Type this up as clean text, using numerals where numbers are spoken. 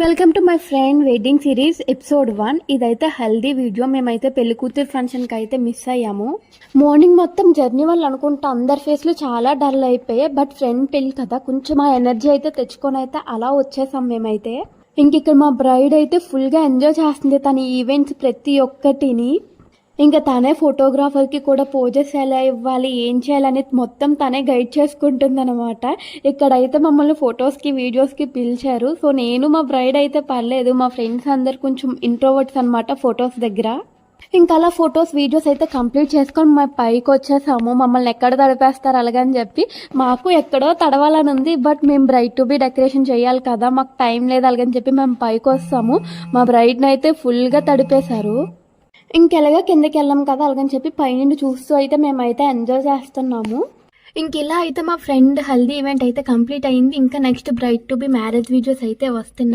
Welcome to my friend wedding series episode 1. ఇదైతే haldi video. మేమైతే పెళ్లి కూతురు ఫంక్షన్కి అయితే మిస్ అయ్యాము. మార్నింగ్ మొత్తం జర్నీ వల్ల అనుకుంటా అందరి ఫేస్లు చాలా డల్ అయిపోయాయి. బట్ ఫ్రెండ్ పెళ్లి కదా, కొంచెం ఆ ఎనర్జీ అయితే తెచ్చుకొని అయితే అలా వచ్చేసాం మేమైతే. ఇక్కడ మా బ్రైడ్ అయితే ఫుల్గా ఎంజాయ్ చేస్తుంది తన ఈవెంట్స్ ప్రతి ఒక్కటిని. ఇంకా తనే ఫోటోగ్రాఫర్కి కూడా పోజెస్ ఎలా ఇవ్వాలి, ఏం చేయాలనేది మొత్తం తనే గైడ్ చేసుకుంటుంది అనమాట. ఇక్కడైతే మమ్మల్ని ఫొటోస్కి వీడియోస్కి పిలిచారు. సో నేను మా బ్రైడ్ అయితే పర్లేదు, మా ఫ్రెండ్స్ అందరు కొంచెం ఇంట్రోవర్ట్స్ అనమాట ఫొటోస్ దగ్గర. ఇంకా అలా ఫొటోస్ వీడియోస్ అయితే కంప్లీట్ చేసుకొని మా పైకి వచ్చేసాము. మమ్మల్ని ఎక్కడ తడిపేస్తారు అలాగని చెప్పి మాకు ఎక్కడో తడవాలని ఉంది. బట్ మేము బ్రైడ్ టు బి డెకరేషన్ చేయాలి కదా, మాకు టైం లేదు అలాగని చెప్పి మేము పైకి వస్తాము. మా బ్రైడ్ని అయితే ఫుల్గా తడిపేశారు. ఇంకెలాగా కిందకి వెళ్ళాం కదా అలాగని చెప్పి పైనుండి చూస్తూ అయితే మేమైతే ఎంజాయ్ చేస్తున్నాము. ఇలా అయితే మా ఫ్రెండ్ హల్దీ ఈవెంట్ అయితే కంప్లీట్ అయింది. ఇంకా next braid to be marriage videos అయితే వస్తున్నాయి.